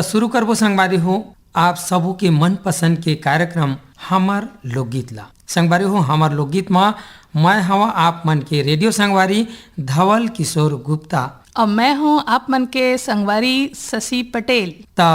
तो शुरू करबो संगवारी हो आप सबू के मनपसंद के कार्यक्रम हमार लोकगीत ला। संगवारी हो हमार लोकगीत में मैं हवा आप मन के रेडियो संगवारी धवल किशोर गुप्ता और मैं हूँ आप मन के संगवारी शशि पटेल। ता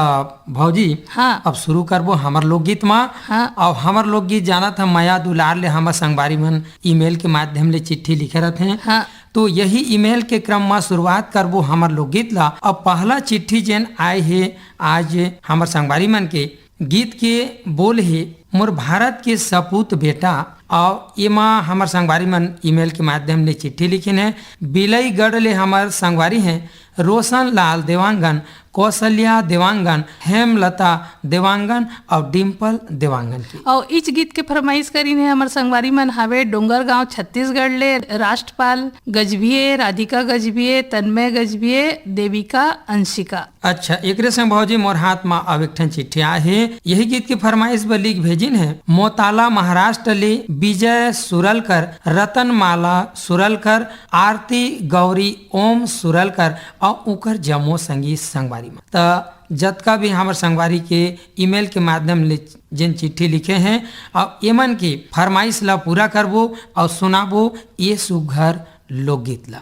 भौजी हाँ। अब शुरू करबो हमार लोकगीत में। हाँ। अब हमार लोकगीत जाना था माया दुलार ले हमार संगवारी मन ईमेल के माध्यम ले चिट्ठी लिखे रहते हैं। हाँ। तो यही ईमेल के क्रम में शुरुआत करबो हमार लोकगीत ला। अब पहला चिट्ठी जेन आए है आज हमार संगवारी मन के गीत के बोल है मोर भारत के सपूत बेटा। और एमा हमार संगवारी मन ईमेल के माध्यम ले चिट्ठी लिखिन है। बिलईगढ़ ले हमार संगवारी हैं रोशन लाल देवांगन, कौशल्या देवांगन, हेमलता देवांगन और डिम्पल देवांगन की। और इस गीत के फरमाइश करीन है हमार संगवारी मन हवे डोंगरगांव छत्तीसगढ़ ले राष्ट्रपाल गजभिये, राधिका गजभिये, तन्मय गजभिये, देविका अंशिका। अच्छा एकरे संग भौजी मोर हाथ में अब एक ठन चिट्ठी आए है। यही गीत की फरमाइश बर लिख भेजिन है मोताला महाराष्ट्र ले विजय सुरलकर, रतनमाला सुरलकर, आरती गौरी ओम सुरलकर और उकर जमो संगीत संगवारी में। तो जतका भी हमार संगवारी के ईमेल के माध्यम ले जिन चिट्ठी लिखे हैं और एमन की फरमाइश ला पूरा करबो और सुनाबो ये सुघर लोकगीत ला।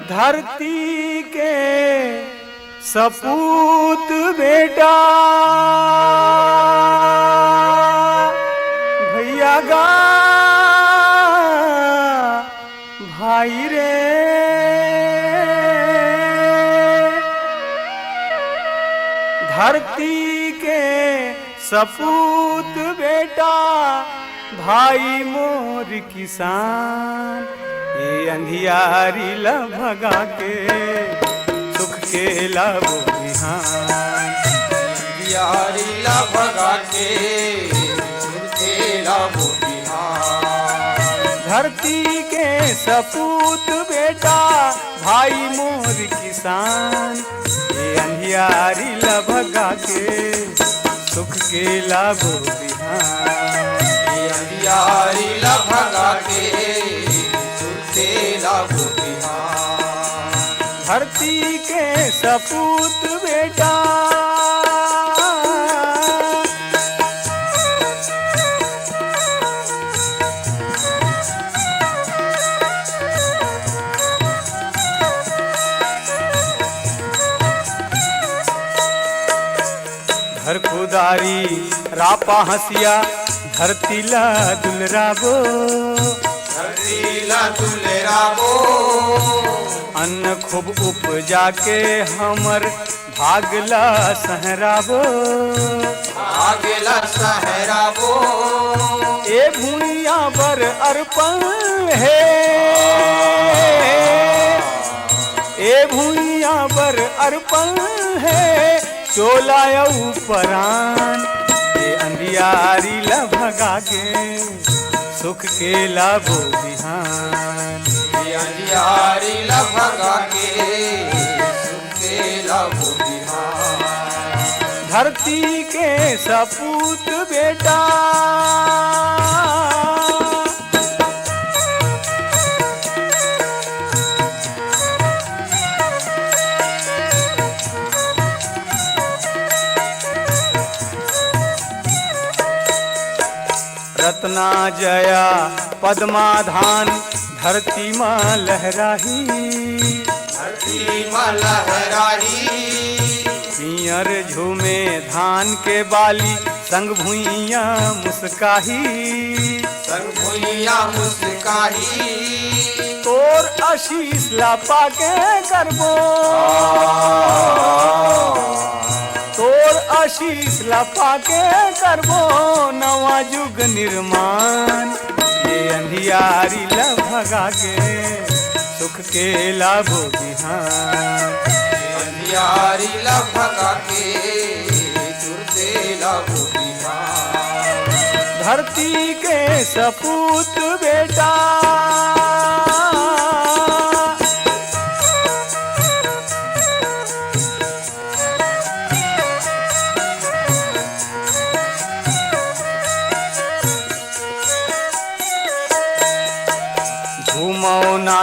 धरती के सपूत बेटा भैया गा भाई रे, धरती के सपूत बेटा भाई मोर किसान, ये अंधियारी ला भगा के सुख के लाबो बिहान, अंधियारी ला भगा के सुख के लाबो बिहान। धरती के सपूत बेटा भाई मोर किसान, ये अंधियारी ला भगा के सुख के लाबो बिहान, ये अंधियारी ला भगा के धरती के सपूत बेटा। घर खुदारी रापा हंसिया धरती ला दुलराबो, धरती ला दुलराबो, अन्न खूब उपजा के हमर भागला सहराबो, भागला सहराबो। ए भूइया बर अर्पण है, ए भूइया बर अर्पण है, चोला परान, ये अंधियारी ला भगा के सुख के लाबो बिहान, ये अंधियारी ला भगा के सुख के लाबो बिहान। धरती के सपूत बेटा। रत्ना जया पद्माधान धरती माँ लहराही, धरती माँ लहराही, पियर झूमे धान के बाली संग भुइया मुस्काही, संग भुइया मुस्काही। तोर आशीष ला पाके करबो, तोर आशीष ला पाके करबो नवा युग निर्माण, ये अंधियारी ला भगा के सुख के लाबो बिहान, अंधियारी ला भगा के सुख के लाबो बिहान। धरती के सपूत बेटा।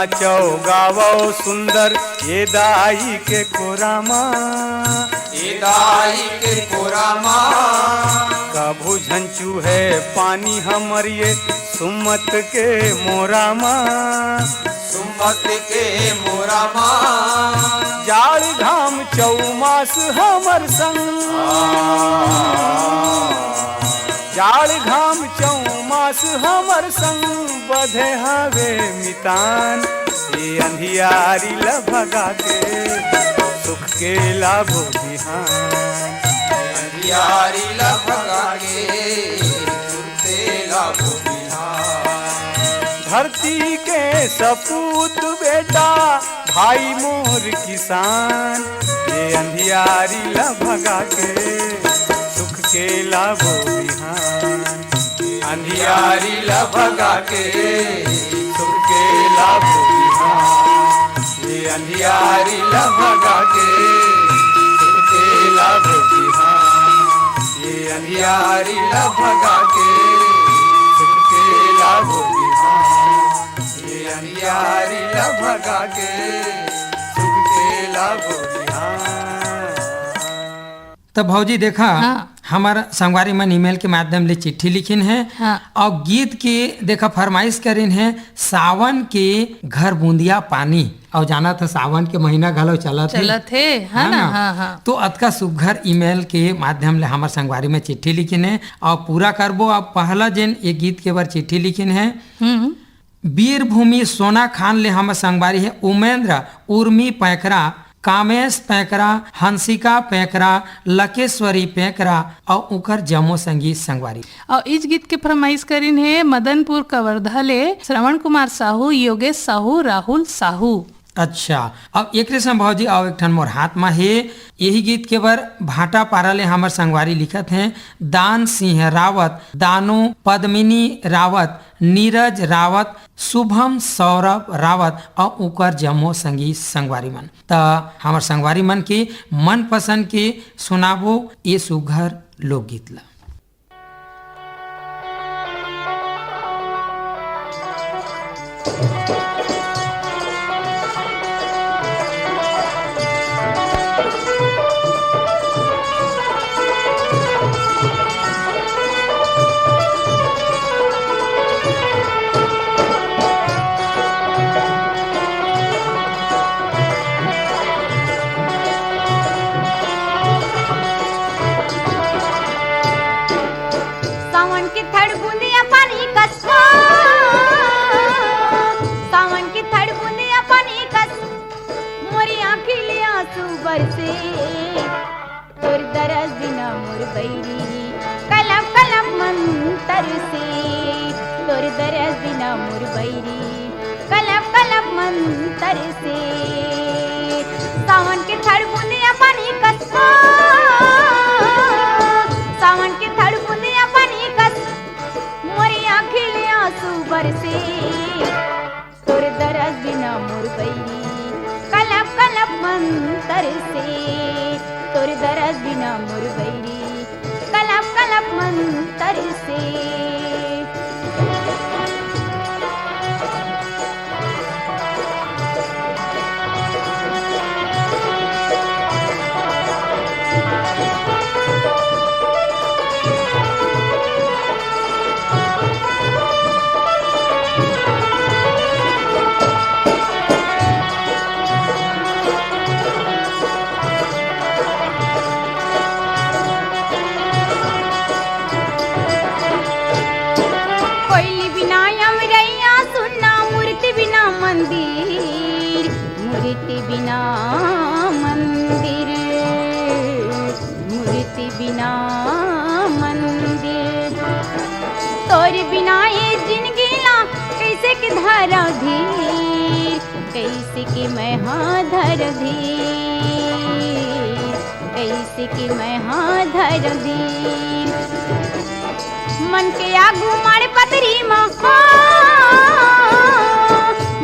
नाचो गावो सुंदर ये दाई के कोरामा, ये दाई के कोरामा। कभू झंचू है पानी हमर ये सुमत के मोरामा, सुमत के मोरामा। जाड़ घाम चौमास हमर संग, जाड़ घाम चौमास हमर संग बधे हवे मितान। ये अंधियारी ल भगा के सुख के लाभो बिहान, अंधियारी ल भगा के सुरते लाभो बिहान। धरती के सपूत बेटा भाई मोर किसान, ये अंधियारी ल भगा के सुख के लाभो बिहान, अंधियारी ल भगा के सुख के लाभो बिहान। ये अंधियारी ल भगा के सुख के लाभो बिहान, ये अंधियारी ल भगा के सुख के लाभो बिहान, ये अंधियारी ल भगा के सुख के लाभो बिहान। तो भौजी देखा हाँ। हमारा संगवारी मन ईमेल के माध्यम ले चिट्ठी लिखिन है हाँ। और गीत के देखा फरमाइश करिन है सावन के घर बूंदिया पानी। और जाना था सावन के महीना घलो चलत थे है ना। हाँ हाँ। तो अतका सुघर ईमेल के माध्यम ले हमार संगवारी में चिट्ठी लिखिन है और पूरा करबो। अब पहला जिन ये गीत के बार चिट्ठी लिखिन है वीरभूमि सोना खान ले हमार संगवारी है उमेंद्र उर्मी पैकरा, कामेश पैकरा, हंसिका पैकरा, लकेश्वरी पैकरा और उकर जमो संगीत संगवारी। और इस गीत के फरमाइश करिन है मदनपुर कवर्धा ले श्रवण कुमार साहू, योगेश साहू, राहुल साहू। अच्छा, अब एक भौजी और एक ठन मोर हाथ में है यही गीत के बर भाटा पारा ले हमार संगवारी लिखत हैं दान सिंह रावत, दानु पद्मिनी रावत, नीरज रावत, शुभम सौरभ रावत और उकर जमो संगीत संगवारी मन। त हमार संगवारी मन के मन पसंद के सुनाबो ये सुघर लोकगीत ला। सावन की थड़ बूंदिया पानी कस, सावन की थड़ बूंदिया पानी कस, मोरी आँखी ले आंसू बरसे, तोर दरस बिना मोर बैरी कलप कलप मन तरसे, तोर दरस बिना मोर बैरी कलप कलप मन तरसे। सावन की थड़ बूंदिया पानी कस, सावन की थड़ बूंदिया पानी कस, मोरी आँखी ले आंसू बरसे, तोर दरस बिना मोर बैरी कलप कलप मन तरसे, तोर दरस बिना मोर बैरी कलप कलप मन तरसे। कोयली बिना यमरैया सुनना, मूर्ति बिना मंदिर, मूर्ति बिना मंदिर, मूर्ति बिना मंदिर, तोर बिना ये जिंदगी ला कैसे के धारा धीर, कैसे के मैं हाँ धर धीर, कैसे के मैं हाँ धर धीर। मन के आगू मारे पतरी माँ,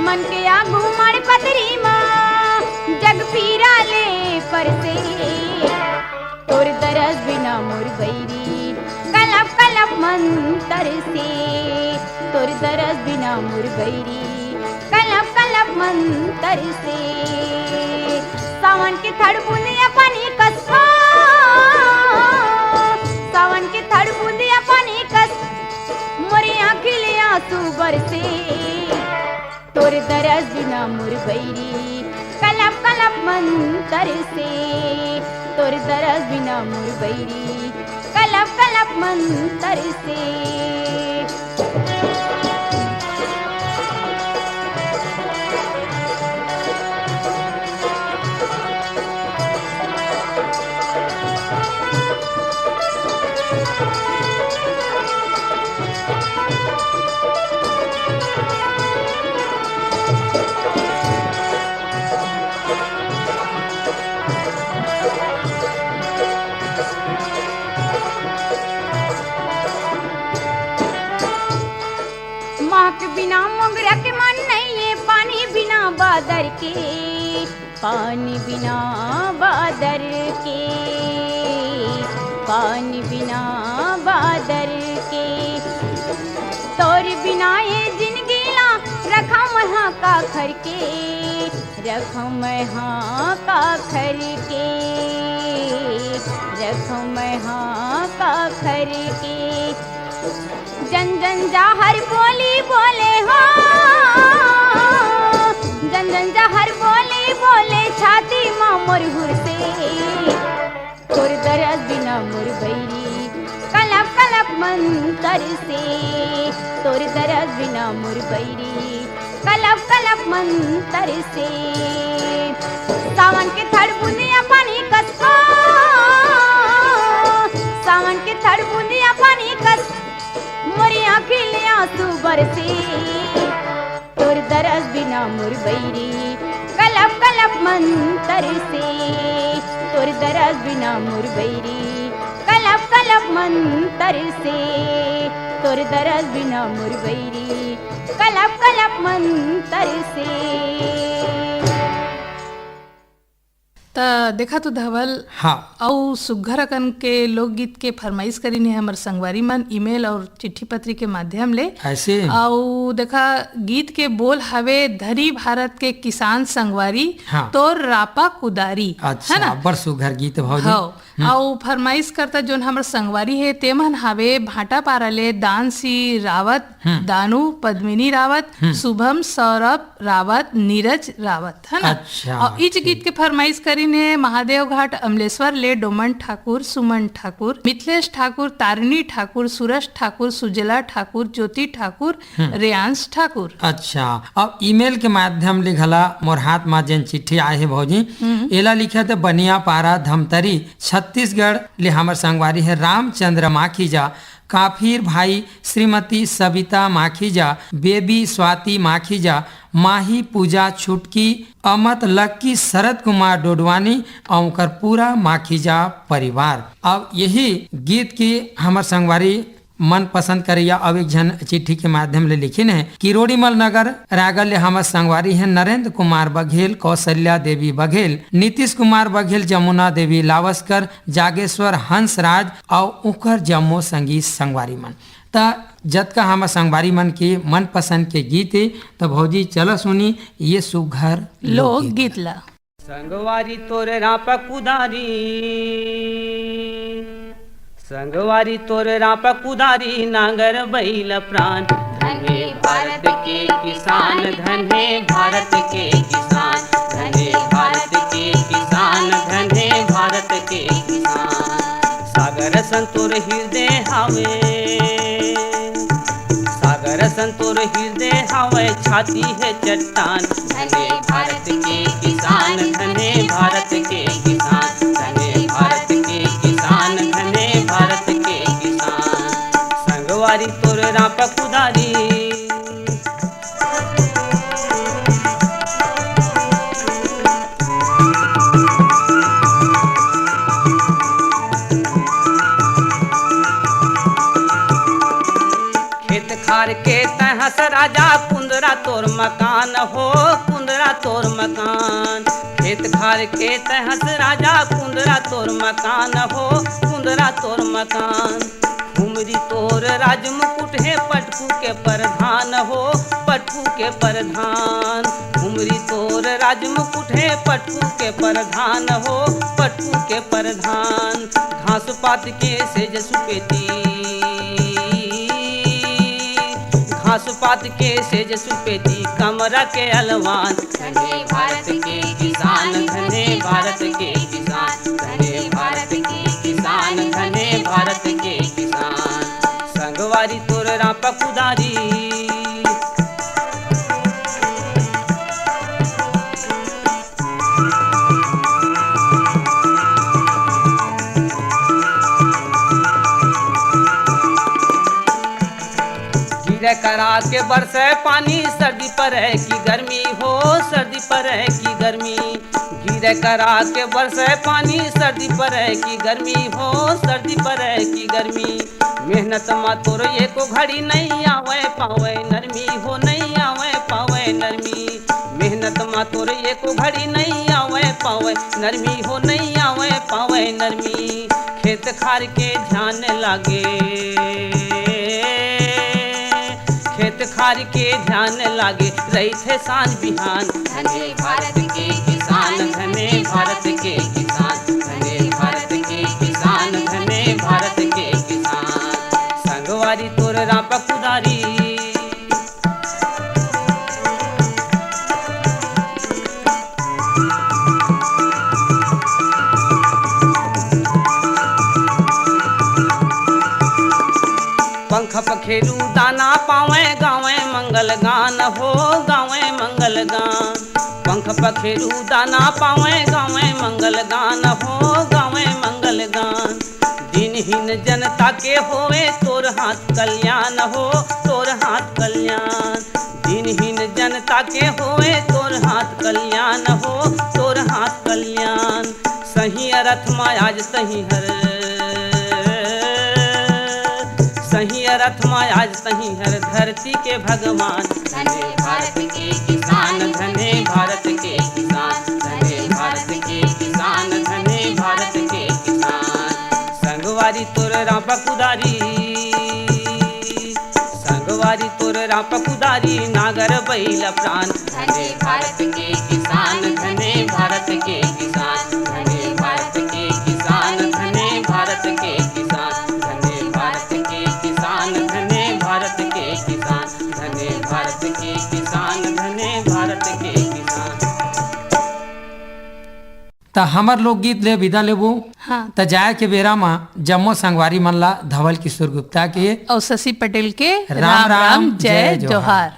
मन के आगू मारे पतरी माँ, जग पीरा ले परसे, तोर दरस बिना मोर बैरी कलप कलप मन तरसे, तोर दरस बिना मोर बैरी कलप कलप कलप मंतर से। सावन की थड़ बूंदिया पानी कस, सावन की थड़ बूंदिया पानी कस, मोरी आँखी ले आंसू बरसे। तोर दरस बिना मोर बैरी कलप कलप मंतर से। तोर दरस बिना मोर बैरी कलप कलप मंतर से। माँ के बिना मोगरा के मन नहीं है, पानी बिना बादर के, पानी बिना बादर के, पानी बिना बादर के। तोर बिना ये जिंदगी ला रखा महा का घर के, रखा महा का घर के, रखा महा का घर के। जन जन जाहर बोली बोले हो, जन जन जाहर बोली बोले छाती माँ मोर हुर से। तोर दरस बिना मोर बैरी कलप कलप मंतर से। तोर दरस बिना मोर बैरी कलप कलप मंतर से। सावन के थड़ बूंदिया पानी कस, सावन के थड़ बूंदिया पानी कस, मोरी आँखी ले आंसू बरसे। तोर दरस बिना मोर बैरी कलप कलप मंतर से। तोर दरस बिना मोर बैरी कलप कलप मंतर से। तोर दरस बिना मोर बैरी कलप कलप मंतर से। त देखा तो धवल हाँ और सुघर अकन के लोकगीत के फरमाइश करी ने हमर संगवारी मन ईमेल और चिट्ठी पत्री के माध्यम ले। ऐसे और देखा गीत के बोल हवे धरी भारत के किसान संगवारी हाँ। तोर रापा कुदारी, अच्छा है ना। बड़ सुघर गीत भौजी। हो और फरमाइश करता जोन हमर संगवारी है तेमन हवे भाटा पाराले दानसी रावत, दानू पद्मिनी रावत, शुभम सौरभ रावत, नीरज रावत, है ना। अच्छा, और इस गीत के फरमाइश करी ने महादेव घाट अमलेश्वर ले डोमन ठाकुर, सुमन ठाकुर, मिथिलेश ठाकुर, तारिणी ठाकुर, सूरज ठाकुर, सुजला ठाकुर, ज्योति ठाकुर, रेयांश ठाकुर। अच्छा, अब ईमेल के माध्यम लिखला मोर हाथ में जन चिट्ठी आए है भौजी, एला लिखे थे बनिया पारा धमतरी छत्तीसगढ़ ले हमर संगवारी है रामचंद्र माखीजा, काफिर भाई श्रीमती सविता माखीजा, बेबी स्वाति माखीजा, माही पूजा छुटकी, अमत लक्की, शरद कुमार डोडवानी और उनकर पूरा माखीजा परिवार। अब यही गीत की हमर संगवारी मन पसंद करिया। अब एक जन चिट्ठी के माध्यम ले लिखिन है किरोड़ीमल नगर रायगढ़ ले हमर संगवारी है नरेंद्र कुमार बघेल, कौशल्या देवी बघेल, नीतीश कुमार बघेल, जमुना देवी लावस्कर, जागेश्वर हंसराज और उकर जम्मो संगीत संगवारी मन। त जतका हमर संगवारी मन के मन पसंद के गीत है तो भौजी चलो सुनी ये सुघर लोक गीत ला। संगवारी तोरे रापा कुदारी, संगवारी तोरे रापा कुदारी, नांगर बैल प्राण, धन्य भारत के किसान, धन्य भारत के किसान, धन्य भारत के किसान, धन्य भारत के किसान। सागर संतोर हृदय हावे, सागर संतोर हृदय हावे, छाती है चट्टान, धन्य भारत के किसान, धन्य भारत के किसान, धन्य भारत के किसान, धन्य भारत के किसान। संगवारी तोर रापा कुदारी, खेत खार के तहस राजा, कुंदरा तोर मकान हो, कुंदरा तोर मकान। खेत खार के तहस राजा, कुंदरा तोर मकान हो, कुंदरा तोर मकान। घुमरी तोर राज मुकुट है, पटकू के प्रधान हो, पटकू के प्रधान। सिवरी तोर राज मुकुट है, पटकू के प्रधान हो, पटकू के प्रधान। घास पात के सेज सुपेती, घास पात के सेज सुपेती, कमरा के अलवान। धन्य भारत के किसान, धन्य भारत के किसान, धन्य भारत के किसान, धन्य भारत के किसान। संगवारी तोर रापा कुदारी, गिरे करा के बरसे पानी, सर्दी पर है कि गर्मी हो, सर्दी पर है कि गर्मी। गिरे करा के बरसे पानी, सर्दी पर है कि गर्मी हो, सर्दी पर है कि गर्मी। मेहनत मा तोर एको घड़ी नहीं आवे पावे नरमी हो, नहीं आवे पावे नरमी। मेहनत मा तोर एको घड़ी नहीं आवे पावे नरमी हो, नहीं आवे पावे नरमी। खेत खार के ध्यान लागे, खेत खार के ध्यान लागे, रही थे सांझ बिहान। धन्य भारत के किसान, धन्य भारत के किसान, धन्य भारत के किसान, धन्य भारत के किसान। संगवारी तोर रापा कुदारी, पंख पखेरू दाना पावे, गावे मंगल गान हो, गावे मंगल गान। पंख पखेरू दाना पावे, गावे मंगल गान हो, गावे मंगल गान। दिनहीन जनता के होवे तोर हाथ कल्याण हो, तोर हाथ कल्याण। दिनहीन जनता के होवे तोर हाथ कल्याण हो, तोर हाथ कल्याण। सही अर्थ में आज सही हर, सही अर्थ में आज सही हर धरती के भगवान। धन्य भारत के किसान, धन्य भारत के किसान, धन्य भारत के किसान, धन्य भारत के किसान। संगवारी तोर रापा कुदारी, संगवारी तोर रापा कुदारी, नागर बैल प्राण। धन्य भारत के किसान, धन्य भारत के किसान, धन्य भारत के किसान, धन्य भारत के किसान, धन्य भारत के किसान, धन्य भारत के किसान, धन्य भारत के किसान, धन्य भारत के किसान। त हमर लोकगीत ले विदा लेबो। हाँ। त जाए के बेरा मा जम्मो संगवारी मन ला धवल किशोर गुप्ता के और शशि पटेल के राम राम, जय जय जोहार। जोहार।